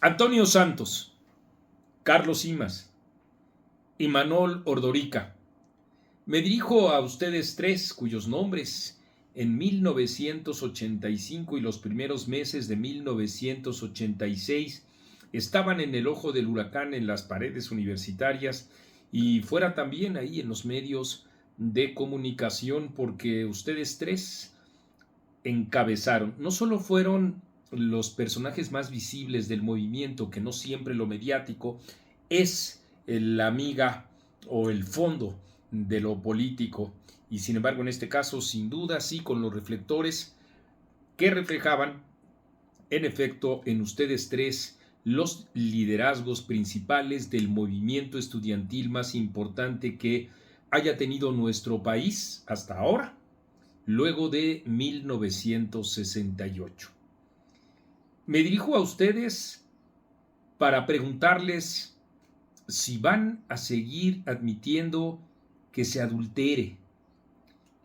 Antonio Santos, Carlos Simas, Imanol Ordorica. Me dirijo a ustedes tres, cuyos nombres en 1985 y los primeros meses de 1986 estaban en el ojo del huracán en las paredes universitarias y fuera también ahí en los medios de comunicación, porque ustedes tres encabezaron, no solo fueron los personajes más visibles del movimiento, que no siempre lo mediático es la miga o el fondo de lo político, y sin embargo en este caso sin duda sí con los reflectores que reflejaban en efecto en ustedes tres los liderazgos principales del movimiento estudiantil más importante que haya tenido nuestro país hasta ahora, luego de 1968. Me dirijo a ustedes para preguntarles si van a seguir admitiendo que se adultere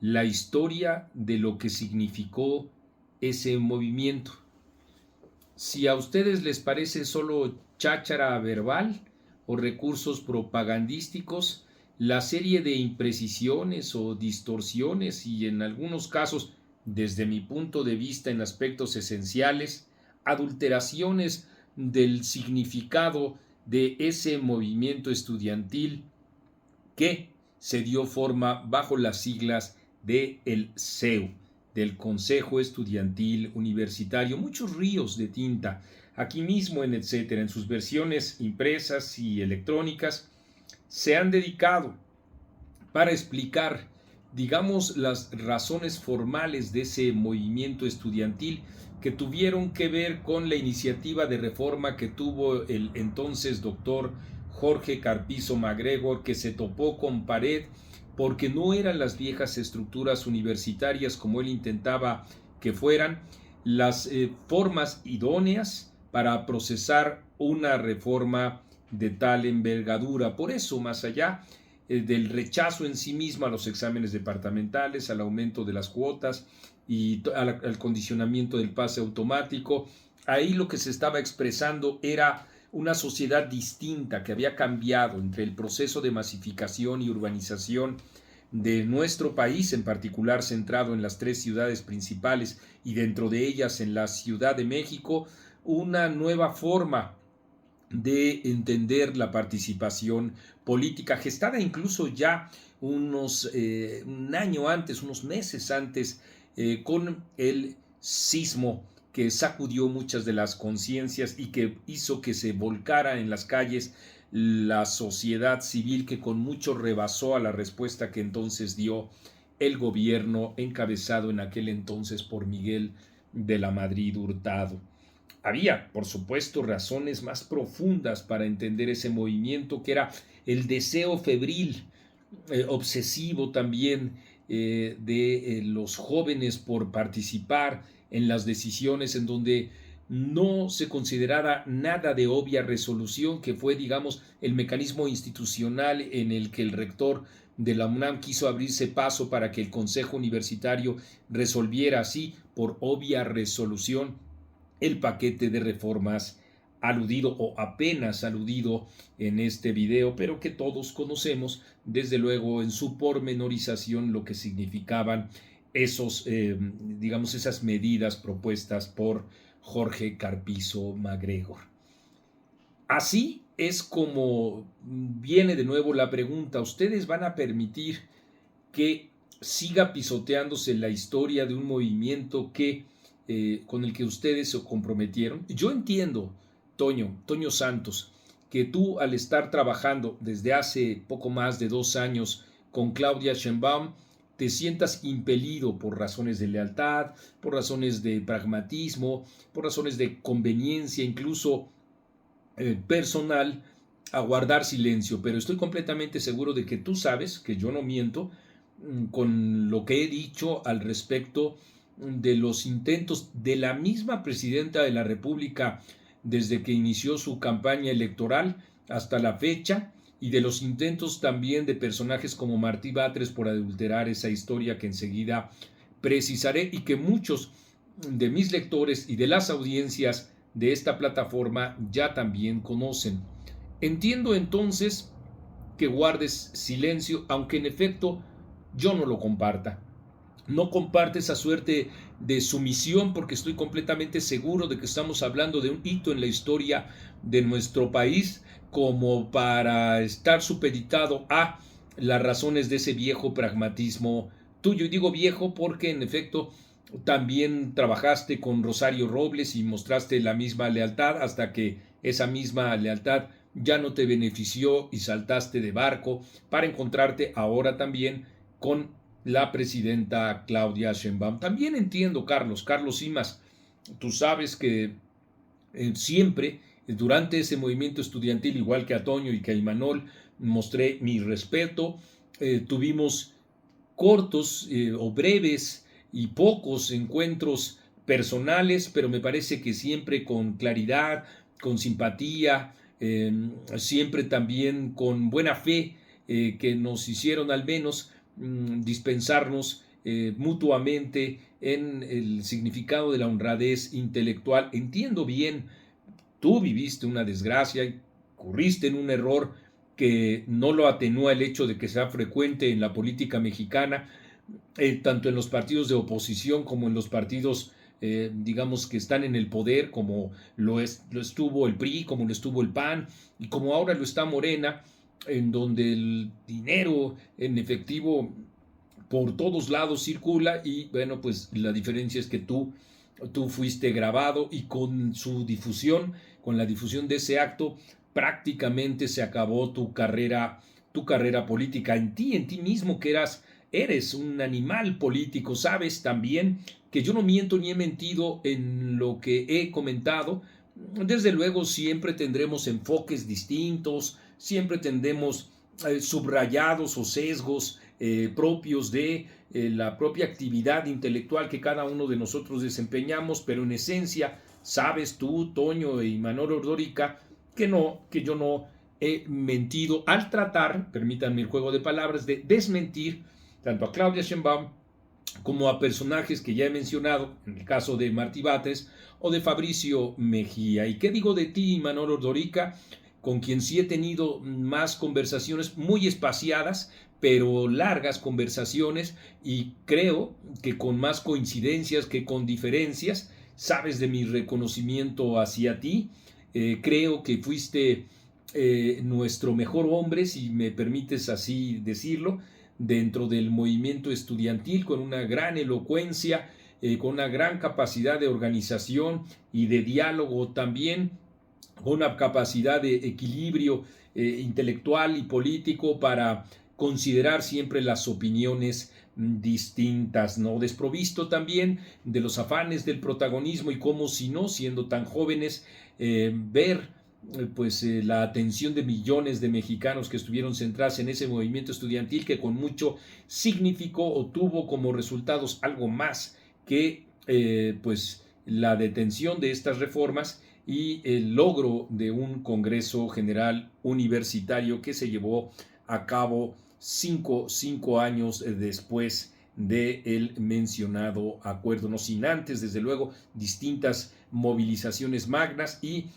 la historia de lo que significó ese movimiento. Si a ustedes les parece solo cháchara verbal o recursos propagandísticos, la serie de imprecisiones o distorsiones y en algunos casos, desde mi punto de vista en aspectos esenciales, adulteraciones del significado de ese movimiento estudiantil que se dio forma bajo las siglas de el CEU, del Consejo Estudiantil Universitario, muchos ríos de tinta, aquí mismo en etcétera, en sus versiones impresas y electrónicas, se han dedicado para explicar, digamos, las razones formales de ese movimiento estudiantil que tuvieron que ver con la iniciativa de reforma que tuvo el entonces doctor Jorge Carpizo MacGregor, que se topó con pared porque no eran las viejas estructuras universitarias como él intentaba que fueran las formas idóneas para procesar una reforma de tal envergadura. Por eso, más allá del rechazo en sí mismo a los exámenes departamentales, al aumento de las cuotas y al condicionamiento del pase automático, ahí lo que se estaba expresando era una sociedad distinta que había cambiado entre el proceso de masificación y urbanización de nuestro país, en particular centrado en las tres ciudades principales y dentro de ellas en la Ciudad de México, una nueva forma de entender la participación política, gestada incluso ya un año antes, unos meses antes, con el sismo que sacudió muchas de las conciencias y que hizo que se volcara en las calles la sociedad civil, que con mucho rebasó a la respuesta que entonces dio el gobierno encabezado en aquel entonces por Miguel de la Madrid Hurtado. Había, por supuesto, razones más profundas para entender ese movimiento, que era el deseo febril, obsesivo también, de los jóvenes por participar en las decisiones en donde no se considerara nada de obvia resolución, que fue, digamos, el mecanismo institucional en el que el rector de la UNAM quiso abrirse paso para que el Consejo Universitario resolviera así, por obvia resolución, el paquete de reformas aludido o apenas aludido en este video, pero que todos conocemos, desde luego en su pormenorización, lo que significaban esos, digamos, esas medidas propuestas por Jorge Carpizo MacGregor. Así es como viene de nuevo la pregunta: ¿ustedes van a permitir que siga pisoteándose la historia de un movimiento que con el que ustedes se comprometieron? Yo entiendo, Toño Santos, que tú, al estar trabajando desde hace poco más de 2 años con Claudia Sheinbaum, te sientas impelido por razones de lealtad, por razones de pragmatismo, por razones de conveniencia, incluso personal, a guardar silencio, pero estoy completamente seguro de que tú sabes que yo no miento con lo que he dicho al respecto de los intentos de la misma presidenta de la República desde que inició su campaña electoral hasta la fecha, y de los intentos también de personajes como Martí Batres por adulterar esa historia que enseguida precisaré, y que muchos de mis lectores y de las audiencias de esta plataforma ya también conocen. Entiendo entonces que guardes silencio, aunque en efecto yo no lo comparta. No comparte esa suerte de sumisión porque estoy completamente seguro de que estamos hablando de un hito en la historia de nuestro país como para estar supeditado a las razones de ese viejo pragmatismo tuyo. Y digo viejo porque en efecto también trabajaste con Rosario Robles y mostraste la misma lealtad hasta que esa misma lealtad ya no te benefició y saltaste de barco para encontrarte ahora también con la presidenta Claudia Sheinbaum. También entiendo, Carlos Simas, tú sabes que siempre durante ese movimiento estudiantil, igual que a Toño y que a Imanol, mostré mi respeto. Tuvimos cortos o breves y pocos encuentros personales, pero me parece que siempre con claridad, con simpatía, siempre también con buena fe, que nos hicieron al menos dispensarnos mutuamente en el significado de la honradez intelectual. Entiendo bien, tú viviste una desgracia, incurriste en un error que no lo atenúa el hecho de que sea frecuente en la política mexicana, tanto en los partidos de oposición como en los partidos, digamos, que están en el poder, como lo estuvo el PRI, como lo estuvo el PAN, y como ahora lo está Morena, en donde el dinero en efectivo por todos lados circula. Y bueno, pues la diferencia es que tú fuiste grabado y con su difusión, con la difusión de ese acto, prácticamente se acabó tu carrera política, en ti mismo que eres un animal político. Sabes también que yo no miento ni he mentido en lo que he comentado. Desde luego siempre tendremos enfoques distintos, siempre tendremos subrayados o sesgos propios de la propia actividad intelectual que cada uno de nosotros desempeñamos, pero en esencia sabes tú, Toño y Imanol Ordorica, que yo no he mentido al tratar, permítanme el juego de palabras, de desmentir tanto a Claudia Sheinbaum como a personajes que ya he mencionado, en el caso de Martí Batres o de Fabricio Mejía. ¿Y qué digo de ti, Imanol Ordorica, con quien sí he tenido más conversaciones muy espaciadas, pero largas conversaciones, y creo que con más coincidencias que con diferencias? Sabes de mi reconocimiento hacia ti. Creo que fuiste nuestro mejor hombre, si me permites así decirlo, dentro del movimiento estudiantil, con una gran elocuencia, con una gran capacidad de organización y de diálogo también, con una capacidad de equilibrio intelectual y político para considerar siempre las opiniones distintas, ¿no? Desprovisto también de los afanes del protagonismo, y cómo si no, siendo tan jóvenes, ver la atención de millones de mexicanos que estuvieron centrados en ese movimiento estudiantil, que con mucho significó o tuvo como resultados algo más que la detención de estas reformas y el logro de un Congreso General Universitario que se llevó a cabo cinco años después del mencionado acuerdo, no sin antes, desde luego, distintas movilizaciones magnas y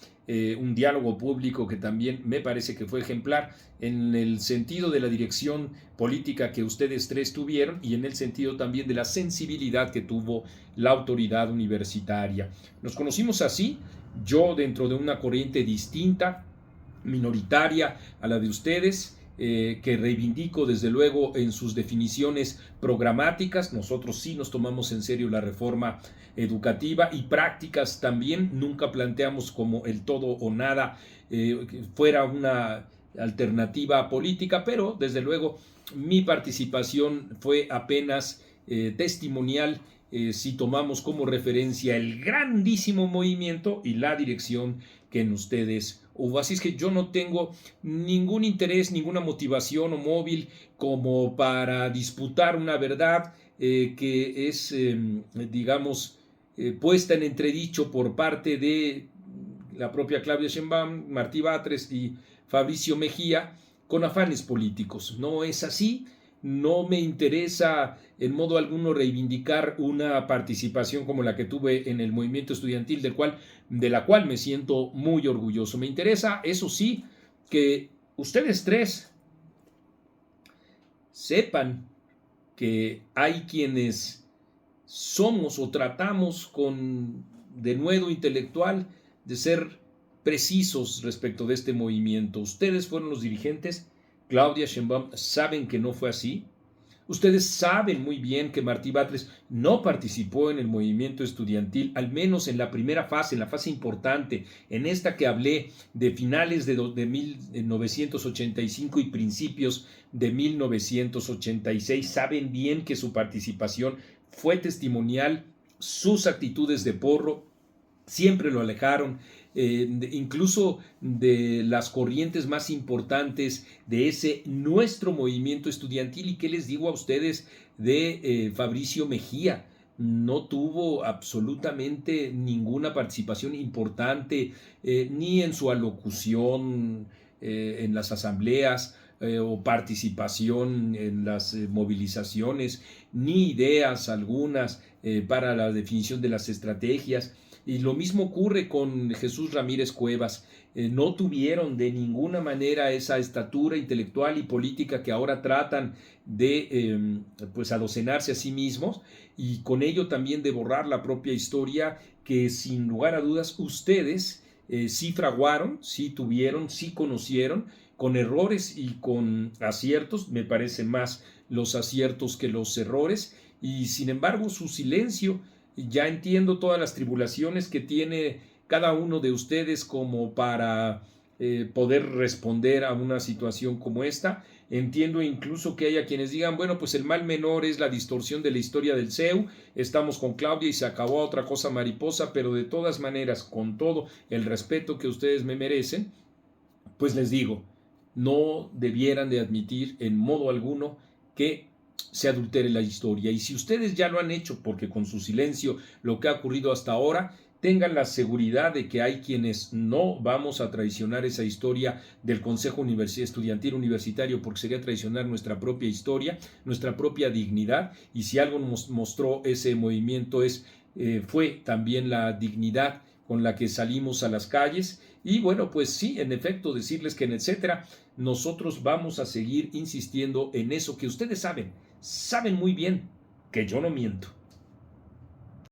un diálogo público que también me parece que fue ejemplar en el sentido de la dirección política que ustedes tres tuvieron, y en el sentido también de la sensibilidad que tuvo la autoridad universitaria. Nos conocimos así, yo dentro de una corriente distinta, minoritaria a la de ustedes, que reivindico desde luego en sus definiciones programáticas. Nosotros sí nos tomamos en serio la reforma educativa, y prácticas también. Nunca planteamos como el todo o nada fuera una alternativa política, pero desde luego mi participación fue apenas testimonial, si tomamos como referencia el grandísimo movimiento y la dirección que en ustedes hubo. Así es que yo no tengo ningún interés, ninguna motivación o móvil como para disputar una verdad que es, digamos, puesta en entredicho por parte de la propia Claudia Sheinbaum, Martí Batres y Fabricio Mejía, con afanes políticos. No es así. no me interesa en modo alguno reivindicar una participación como la que tuve en el movimiento estudiantil, de la cual me siento muy orgulloso. Me interesa, eso sí, que ustedes tres sepan que hay quienes somos o tratamos con denuedo intelectual de ser precisos respecto de este movimiento. Ustedes fueron los dirigentes, Claudia Sheinbaum, saben que no fue así. Ustedes saben muy bien que Martí Batres no participó en el movimiento estudiantil, al menos en la primera fase, en la fase importante, en esta que hablé de finales de 1985 y principios de 1986. Saben bien que su participación fue testimonial, sus actitudes de porro siempre lo alejaron, incluso de las corrientes más importantes de ese nuestro movimiento estudiantil. ¿Y qué les digo a ustedes de Fabricio Mejía? No tuvo absolutamente ninguna participación importante, ni en su alocución en las asambleas, o participación en las movilizaciones, ni ideas algunas para la definición de las estrategias. Y lo mismo ocurre con Jesús Ramírez Cuevas. No tuvieron de ninguna manera esa estatura intelectual y política que ahora tratan de pues adocenarse a sí mismos, y con ello también de borrar la propia historia que sin lugar a dudas ustedes sí fraguaron, sí tuvieron, sí conocieron, con errores y con aciertos. Me parece más los aciertos que los errores, y sin embargo su silencio. Ya entiendo todas las tribulaciones que tiene cada uno de ustedes como para poder responder a una situación como esta. Entiendo incluso que haya quienes digan, bueno, pues el mal menor es la distorsión de la historia del CEU, estamos con Claudia y se acabó otra cosa mariposa, pero de todas maneras, con todo el respeto que ustedes me merecen, pues les digo, no debieran de admitir en modo alguno que se adultere la historia. Y si ustedes ya lo han hecho, porque con su silencio lo que ha ocurrido hasta ahora, tengan la seguridad de que hay quienes no vamos a traicionar esa historia del Consejo Estudiantil Universitario, porque sería traicionar nuestra propia historia, nuestra propia dignidad. Y si algo nos mostró ese movimiento fue también la dignidad con la que salimos a las calles. Y bueno, pues sí, en efecto, decirles que en etcétera, nosotros vamos a seguir insistiendo en eso que ustedes saben muy bien que yo no miento.